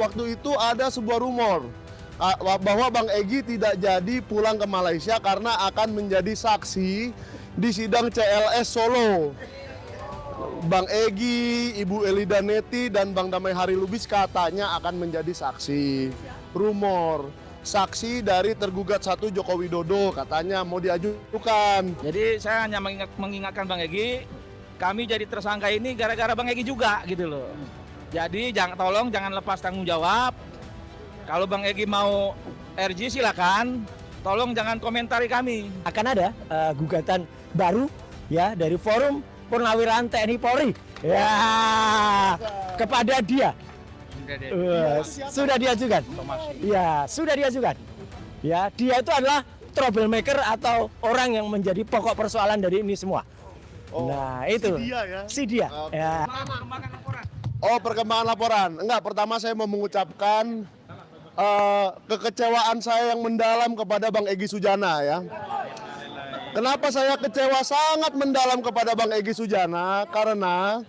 Waktu itu ada sebuah rumor bahwa Bang Egy tidak jadi pulang ke Malaysia karena akan menjadi saksi di sidang CLS Solo. Bang Egy, Ibu Elida Neti, dan Bang Damai Hari Lubis katanya akan menjadi saksi. Rumor, saksi dari tergugat 1 Joko Widodo katanya mau diajukan. Jadi saya hanya mengingatkan Bang Egy, kami jadi tersangka ini gara-gara Bang Egy juga gitu loh. Jadi tolong jangan lepas tanggung jawab. Kalau Bang Egy mau RG silakan. Tolong jangan komentari kami. Akan ada gugatan baru ya dari Forum Purnawirawan TNI Polri ya kepada dia. Sudah diajukan. Ya, sudah diajukan. Ya, dia itu adalah troublemaker atau orang yang menjadi pokok persoalan dari ini semua. Nah, itu. Si dia ya? Si dia. Okay. Ya. Oh, perkembangan laporan. Enggak, pertama saya mau mengucapkan kekecewaan saya yang mendalam kepada Bang Egy Sujana ya. Kenapa saya kecewa sangat mendalam kepada Bang Egy Sujana? Karena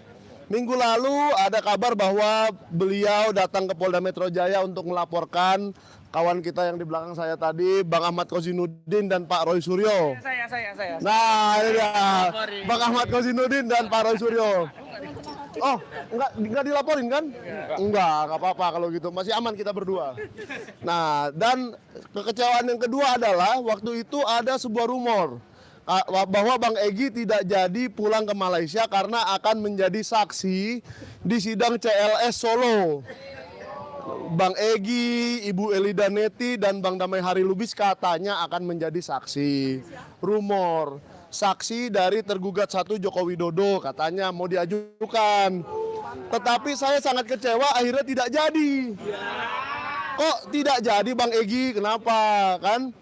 minggu lalu ada kabar bahwa beliau datang ke Polda Metro Jaya untuk melaporkan kawan kita yang di belakang saya tadi, Bang Ahmad Kozinudin dan Pak Roy Suryo. Saya. Nah, ini dia. Bang Ahmad Kozinudin dan Pak Roy Suryo. Oh, enggak dilaporin kan? Enggak apa-apa kalau gitu. Masih aman kita berdua. Nah, dan kekecewaan yang kedua adalah waktu itu ada sebuah rumor bahwa Bang Egy tidak jadi pulang ke Malaysia karena akan menjadi saksi di sidang CLS Solo. Bang Egy, Ibu Elida Neti, dan Bang Damai Hari Lubis katanya akan menjadi saksi. Rumor, saksi dari tergugat 1 Joko Widodo katanya mau diajukan. Tetapi saya sangat kecewa akhirnya tidak jadi. Kok tidak jadi Bang Egy? Kenapa? Kan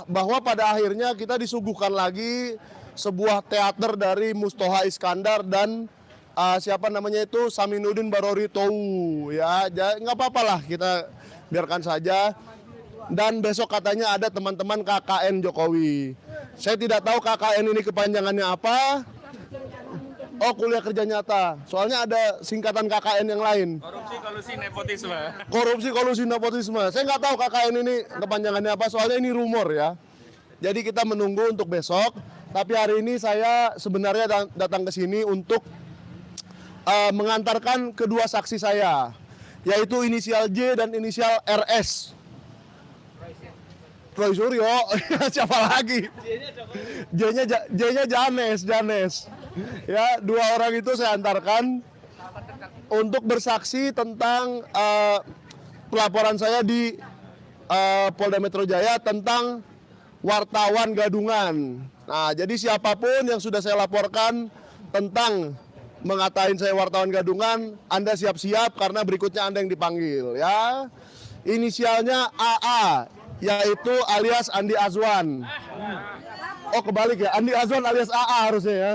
bahwa pada akhirnya kita disuguhkan lagi sebuah teater dari Mustoha Iskandar dan siapa namanya itu Saminuddin Barori Towu ya, nggak apa-apa lah, kita biarkan saja. Dan besok katanya ada teman-teman KKN Jokowi. Saya tidak tahu KKN ini kepanjangannya apa. Oh, kuliah kerja nyata. Soalnya ada singkatan KKN yang lain. Korupsi, kolusi, nepotisme. Korupsi, kolusi, nepotisme. Saya nggak tahu KKN ini kepanjangannya apa. Soalnya ini rumor ya. Jadi kita menunggu untuk besok. Tapi hari ini saya sebenarnya datang ke sini untuk mengantarkan kedua saksi saya, yaitu inisial J dan inisial RS. Roy Suryo, siapa lagi? J-nya Janes. Ya, dua orang itu saya antarkan untuk bersaksi tentang pelaporan saya di Polda Metro Jaya tentang wartawan gadungan. Nah, jadi siapapun yang sudah saya laporkan tentang mengatain saya wartawan gadungan, Anda siap-siap karena berikutnya Anda yang dipanggil ya. Inisialnya AA, yaitu alias Andi Azwan. Oh, kebalik ya, Andi Azwan alias AA harusnya ya.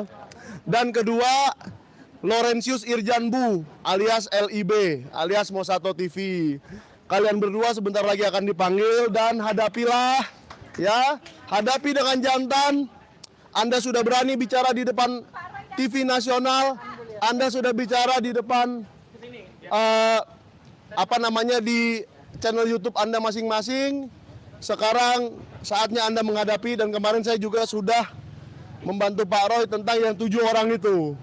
Dan kedua, Laurentius Irjanbu alias LIB, alias Mosato TV. Kalian berdua sebentar lagi akan dipanggil dan hadapilah ya, hadapi dengan jantan. Anda sudah berani bicara di depan TV nasional, Anda sudah bicara di depan di channel YouTube Anda masing-masing. Sekarang saatnya Anda menghadapi, dan kemarin saya juga sudah membantu Pak Roy tentang yang 7 orang itu.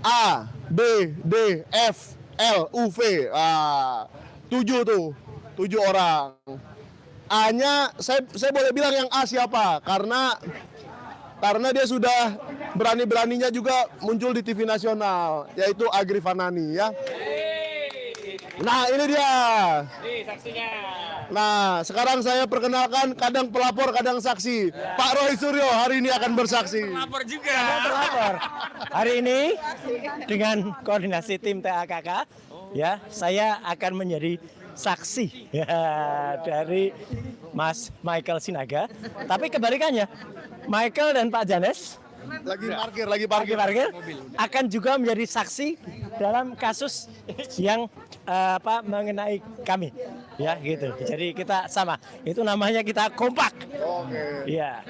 A, B, D, F, L, U, V. 7 tuh, 7 orang. A-nya saya boleh bilang yang A siapa? Karena dia sudah berani-beraninya juga muncul di TV nasional, yaitu Agri Fanani ya. Nah, ini dia. Nih saksinya. Nah, sekarang saya perkenalkan kadang pelapor, kadang saksi. Pak Roy Suryo hari ini akan bersaksi. Lapor juga. Terlapor. Hari ini dengan koordinasi tim TAKK ya, saya akan menjadi saksi ya dari Mas Michael Sinaga. Tapi kebalikannya, Michael dan Pak Janes lagi parkir akan juga menjadi saksi dalam kasus yang mengenai kami ya gitu. Jadi kita sama, itu namanya kita kompak. Oke. Iya.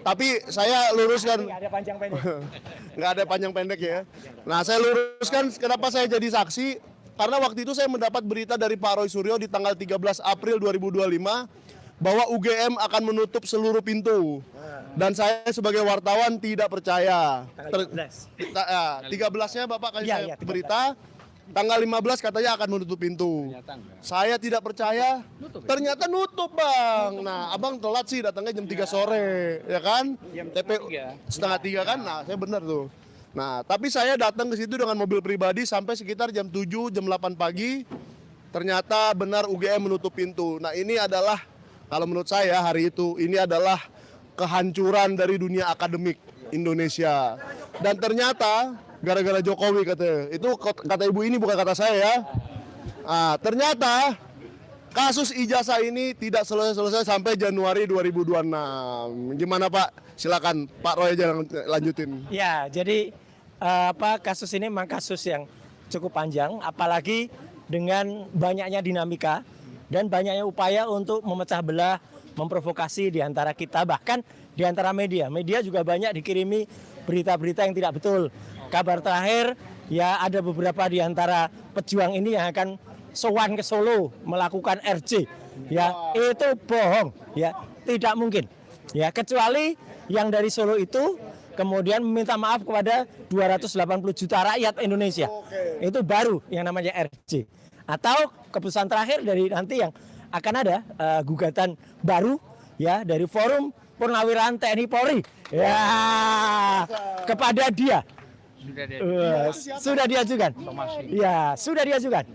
Tapi saya luruskan, Nggak ada panjang pendek. nggak ada panjang pendek ya. Nah, saya luruskan kenapa saya jadi saksi. karena waktu itu saya mendapat berita dari Pak Roy Suryo di tanggal 13 April 2025 bahwa UGM akan menutup seluruh pintu. Dan saya sebagai wartawan tidak percaya. 13-nya Bapak kasih saya berita, tanggal 15 katanya akan menutup pintu. Saya tidak percaya, ternyata nutup Bang. Nah Abang telat sih datangnya jam 3 sore, ya kan? TPU setengah 3 kan, nah saya benar tuh. Nah tapi saya datang ke situ dengan mobil pribadi sampai sekitar jam 7, jam 8 pagi. Ternyata benar UGM menutup pintu. Nah ini adalah, kalau menurut saya hari itu, ini adalah kehancuran dari dunia akademik Indonesia. Dan ternyata gara-gara Jokowi katanya. Itu kata ibu ini, bukan kata saya ya. Nah, ternyata kasus ijazah ini tidak selesai sampai Januari 2026. Gimana Pak? Silakan Pak Roy aja lanjutin. Ya, jadi kasus ini memang kasus yang cukup panjang, apalagi dengan banyaknya dinamika dan banyaknya upaya untuk memecah belah, memprovokasi di antara kita, bahkan di antara media. Media juga banyak dikirimi berita-berita yang tidak betul. Kabar terakhir, ya ada beberapa di antara pejuang ini yang akan sowan ke Solo melakukan RJ. Ya, itu bohong, ya, tidak mungkin. Ya, kecuali yang dari Solo itu kemudian meminta maaf kepada 280 juta rakyat Indonesia. Itu baru yang namanya RJ. Atau keputusan terakhir dari nanti yang akan ada gugatan baru ya dari Forum Purnawirawan TNI Polri. Ya, kepada dia. Sudah diajukan. Ya, sudah diajukan.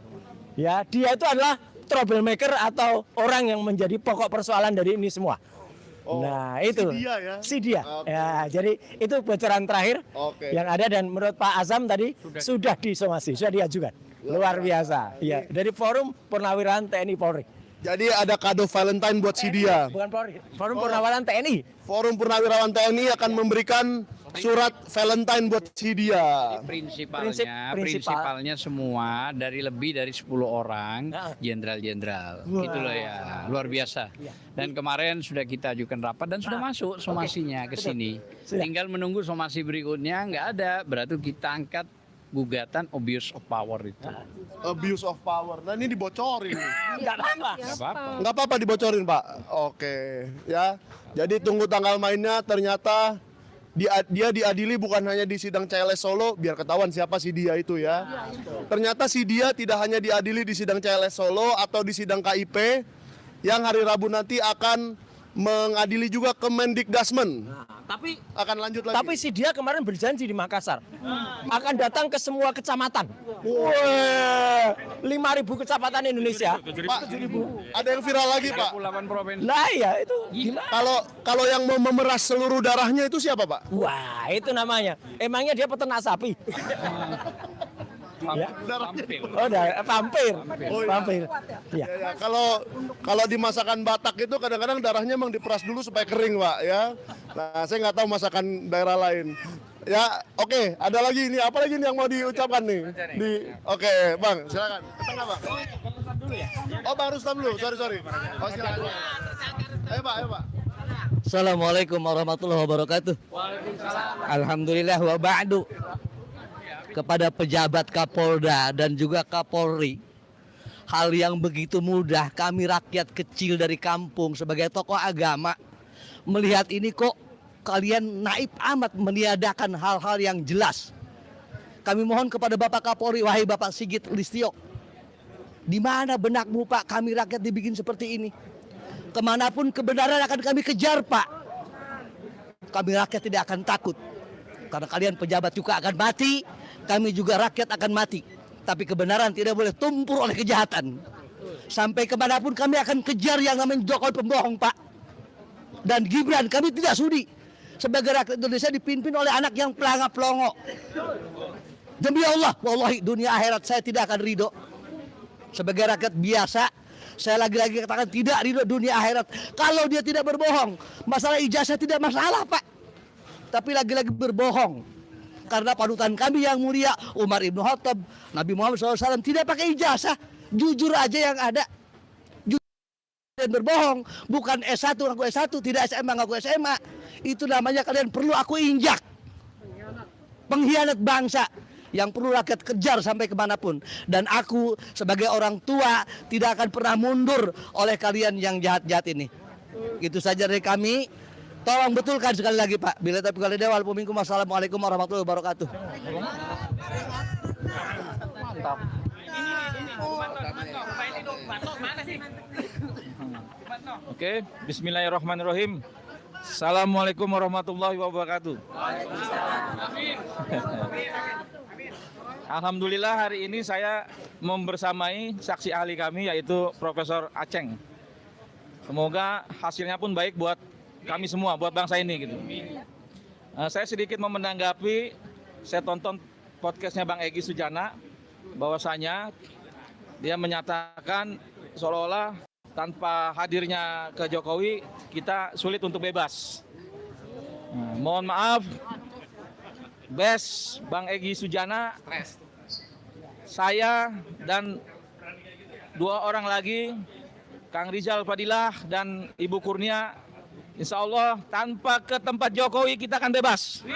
Ya, dia itu adalah troublemaker atau orang yang menjadi pokok persoalan dari ini semua. Nah, itu si dia ya. Si dia. Ya, jadi itu bocoran terakhir yang ada, dan menurut Pak Azam tadi sudah disomasi, sudah diajukan. Luar biasa. Ya, dari Forum Purnawirawan TNI Polri. Jadi ada kado Valentine buat si dia. Bukan Polri, Forum Purnawirawan TNI. Forum Purnawirawan TNI akan memberikan surat Valentine buat si dia. Prinsipalnya semua dari lebih dari 10 orang jenderal-jenderal. Gitu loh ya, luar biasa. Dan kemarin sudah kita ajukan rapat dan sudah masuk somasinya ke sini. Tinggal menunggu somasi berikutnya, nggak ada, berarti kita angkat gugatan abuse of power itu. Abuse of power. Nah ini dibocorin. Enggak apa-apa. Nggak apa-apa dibocorin Pak. Oke, ya. Jadi tunggu tanggal mainnya. Ternyata dia diadili bukan hanya di sidang CLS Solo, biar ketahuan siapa si dia itu ya. Ternyata si dia tidak hanya diadili di sidang CLS Solo atau di sidang KIP, yang hari Rabu nanti akan mengadili juga ke Mendikdasmen. Tapi Akan lanjut lagi. Tapi si dia kemarin berjanji di Makassar akan datang ke semua kecamatan. Wah, 5.000 kecamatan Indonesia. Pak, ada yang viral lagi Pak. Lah ya itu gimana? Kalau yang mau memeras seluruh darahnya itu siapa Pak? Wah, itu namanya. Emangnya dia peternak sapi? Ya. Oh, vampir. Vampir. Ya. Ya, kalau di masakan Batak itu kadang-kadang darahnya memang diperas dulu supaya kering Pak ya. Nah saya nggak tahu masakan daerah lain. Ya oke, ada lagi ini apa lagi nih yang mau diucapkan nih? Oke Bang, silakan. Tengah Bang. Oh Bang Rustam dulu, sorry. Oh silakan. Ayo Pak. Assalamualaikum warahmatullahi wabarakatuh. Alhamdulillah wa ba'du. Kepada pejabat Kapolda dan juga Kapolri, hal yang begitu mudah kami rakyat kecil dari kampung sebagai tokoh agama melihat ini, kok kalian naib amat meniadakan hal-hal yang jelas. Kami mohon kepada Bapak Kapolri, wahai Bapak Sigit Listio, di mana benakmu Pak, kami rakyat dibikin seperti ini. Kemanapun kebenaran akan kami kejar Pak. Kami rakyat tidak akan takut, karena kalian pejabat juga akan mati, kami juga rakyat akan mati. Tapi kebenaran tidak boleh tumpur oleh kejahatan. Sampai kemanapun kami akan kejar yang namanya Jokowi pembohong Pak. Dan Gibran kami tidak sudi sebagai rakyat Indonesia dipimpin oleh anak yang pelangap-pelongo. Demi Allah, wallahi dunia akhirat saya tidak akan ridho. Sebagai rakyat biasa, saya lagi-lagi katakan tidak ridho dunia akhirat. Kalau dia tidak berbohong, masalah ijazah tidak masalah Pak. Tapi lagi-lagi berbohong. Karena panutan kami yang mulia Umar Ibn Khattab, Nabi Muhammad SAW tidak pakai ijazah, jujur aja yang ada. Jujur dan berbohong, bukan S1 ngaku S1, tidak SMA ngaku SMA. Itu namanya kalian perlu aku injak. Pengkhianat bangsa. yang perlu rakyat kejar sampai kemanapun. Dan aku sebagai orang tua tidak akan pernah mundur oleh kalian yang jahat-jahat ini. Itu saja dari kami. Tolong betulkan sekali lagi Pak. Bila taufiq wal hidayah wal minkum. Wassalamualaikum warahmatullahi wabarakatuh. Oke, bismillahirrahmanirrahim. Assalamualaikum warahmatullahi wabarakatuh. Alhamdulillah hari ini saya membersamai saksi ahli kami yaitu Profesor Aceng. Semoga hasilnya pun baik buat kami semua, buat bangsa ini gitu. Saya sedikit mau menanggapi, saya tonton podcastnya Bang Egy Sujana, bahwasanya dia menyatakan seolah-olah tanpa hadirnya ke Jokowi kita sulit untuk bebas. Mohon maaf, Bes Bang Egy Sujana, saya dan 2 orang lagi, Kang Rizal Fadilah dan Ibu Kurnia, insya Allah tanpa ke tempat Jokowi kita akan bebas.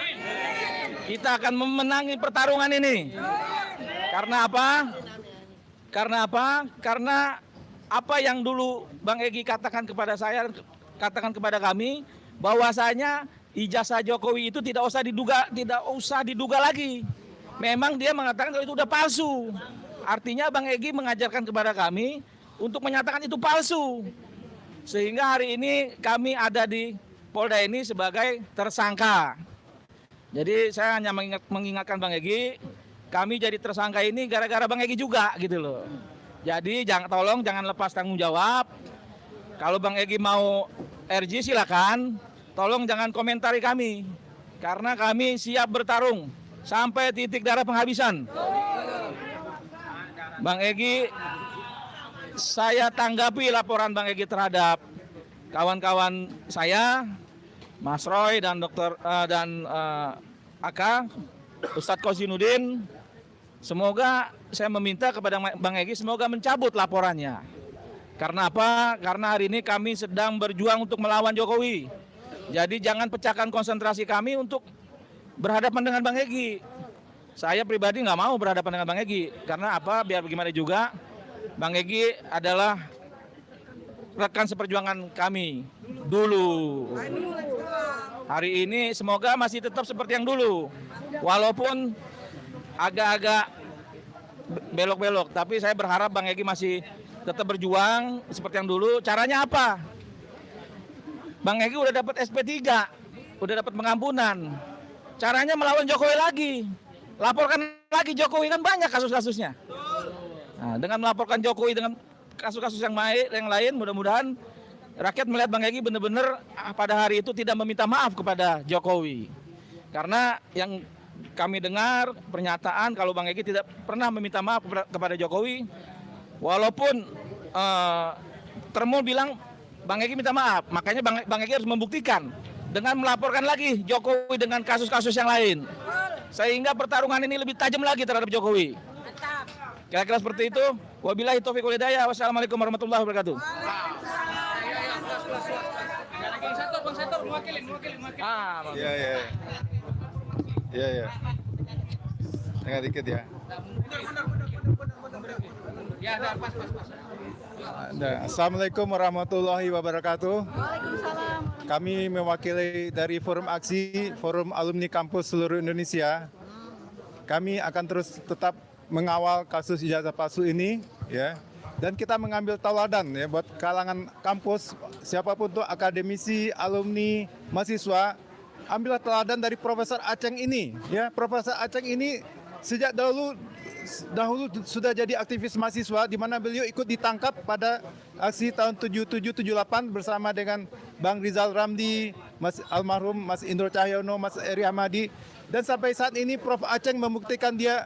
Kita akan memenangi pertarungan ini. Karena apa? Karena apa yang dulu Bang Egy katakan kepada saya, katakan kepada kami, bahwasanya ijazah Jokowi itu tidak usah diduga lagi. Memang dia mengatakan kalau itu udah palsu. Artinya Bang Egy mengajarkan kepada kami untuk menyatakan itu palsu. Sehingga hari ini kami ada di Polda ini sebagai tersangka. Jadi saya hanya mengingatkan Bang Egy, kami jadi tersangka ini gara-gara Bang Egy juga gitu loh. Jadi tolong jangan lepas tanggung jawab. Kalau Bang Egy mau RG silakan, tolong jangan komentari kami. Karena kami siap bertarung sampai titik darah penghabisan. Bang Egy, saya tanggapi laporan Bang Egy terhadap kawan-kawan saya, Mas Roy dan Aka, Ustadz Kozinudin. Semoga saya meminta kepada Bang Egy semoga mencabut laporannya. Karena apa? Karena hari ini kami sedang berjuang untuk melawan Jokowi. Jadi jangan pecahkan konsentrasi kami untuk berhadapan dengan Bang Egy. Saya pribadi nggak mau berhadapan dengan Bang Egy. Karena apa? Biar bagaimana juga, Bang Egy adalah rekan seperjuangan kami dulu. Hari ini semoga masih tetap seperti yang dulu. Walaupun agak-agak belok-belok, tapi saya berharap Bang Egy masih tetap berjuang seperti yang dulu. Caranya apa? Bang Egy udah dapat SP3, udah dapat pengampunan. Caranya melawan Jokowi lagi. Laporkan lagi Jokowi, kan banyak kasus-kasusnya. Nah, dengan melaporkan Jokowi dengan kasus-kasus yang lain, mudah-mudahan rakyat melihat Bang Egy benar-benar pada hari itu tidak meminta maaf kepada Jokowi. Karena yang kami dengar pernyataan kalau Bang Egy tidak pernah meminta maaf kepada Jokowi, walaupun Termul bilang Bang Egy minta maaf, makanya Bang Egy harus membuktikan dengan melaporkan lagi Jokowi dengan kasus-kasus yang lain, sehingga pertarungan ini lebih tajam lagi terhadap Jokowi. Kira-kira seperti itu. Wabillahi taufiq wal hidayah. Wassalamualaikum warahmatullahi wabarakatuh. Iya. Tengah dikit ya. Assalamualaikum warahmatullahi wabarakatuh. Waalaikumsalam. Kami mewakili dari Forum Aksi, Forum Alumni Kampus Seluruh Indonesia. Kami akan terus tetap mengawal kasus ijazah palsu ini, ya. Dan kita mengambil tauladan ya buat kalangan kampus, siapapun tuh akademisi, alumni, mahasiswa, ambillah teladan dari Profesor Aceng ini, ya. Profesor Aceng ini sejak dahulu sudah jadi aktivis mahasiswa, di mana beliau ikut ditangkap pada aksi tahun 77-78 bersama dengan Bang Rizal Ramli, Mas almarhum Mas Indro Cahyono, Mas Eri Ahmadi, dan sampai saat ini Prof Aceng membuktikan dia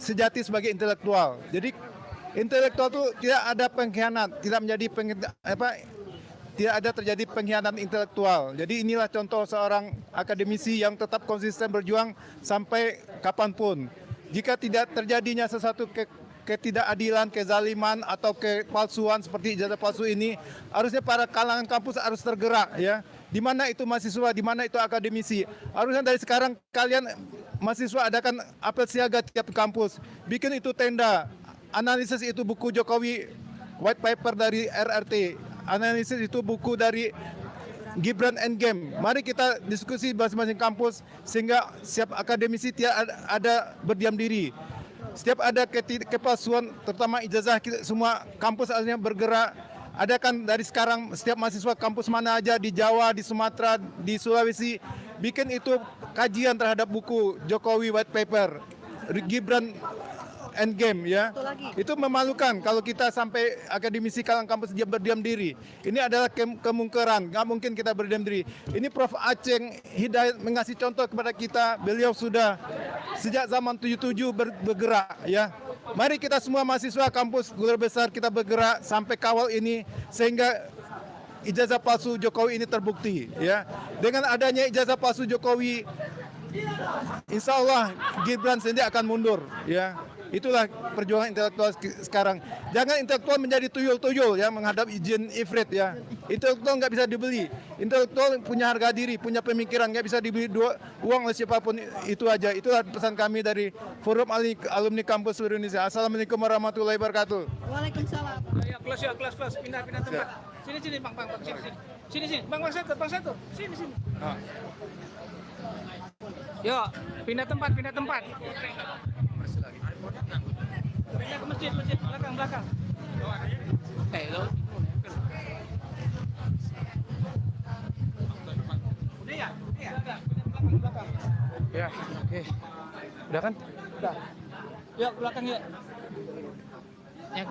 sejati sebagai intelektual. Jadi intelektual itu tidak ada pengkhianat, tidak ada terjadi pengkhianatan intelektual. Jadi inilah contoh seorang akademisi yang tetap konsisten berjuang sampai kapanpun. Jika tidak terjadinya sesuatu ketidakadilan, kezaliman atau kepalsuan seperti ijazah palsu ini, harusnya para kalangan kampus harus tergerak, ya. Di mana itu mahasiswa, di mana itu akademisi. Harusnya dari sekarang kalian mahasiswa adakan apel siaga tiap kampus, bikin itu tenda, analisis itu buku Jokowi, white paper dari RRT, analisis itu buku dari Gibran Endgame. Mari kita diskusi masing-masing kampus sehingga setiap akademisi ada berdiam diri. Setiap ada kepalsuan, terutama ijazah, semua kampus akhirnya bergerak. Adakan dari sekarang setiap mahasiswa kampus mana aja di Jawa, di Sumatera, di Sulawesi, bikin itu kajian terhadap buku Jokowi White Paper, Gibran Endgame ya. Itu memalukan kalau kita sampai akademisi kalang kampus dia berdiam diri. Ini adalah kemungkaran, nggak mungkin kita berdiam diri. Ini Prof. Aceng Hidayat mengasih contoh kepada kita, beliau sudah sejak zaman 77 bergerak ya. Mari kita semua mahasiswa kampus Guru Besar kita bergerak sampai kawal ini sehingga ijazah palsu Jokowi ini terbukti ya. Dengan adanya ijazah palsu Jokowi, insya Allah Gibran sendiri akan mundur ya. Itulah perjuangan intelektual sekarang. Jangan intelektual menjadi tuyul-tuyul ya menghadap izin ifrit ya. Intelektual nggak bisa dibeli. Intelektual punya harga diri, punya pemikiran, nggak bisa dibeli uang oleh siapapun. Itu aja. Itulah pesan kami dari Forum Alumni Kampus Seluruh Indonesia. Assalamualaikum warahmatullahi wabarakatuh. Waalaikumsalam. Ya, kelas, pindah tempat. Sini, Bang, sini. Bang satu. Sini. Yuk, pindah tempat. Pindah ke masjid, belakang. Udah ya? Belakang. Ya, oke. Udah kan? Udah. Yuk, belakang yuk. Ya,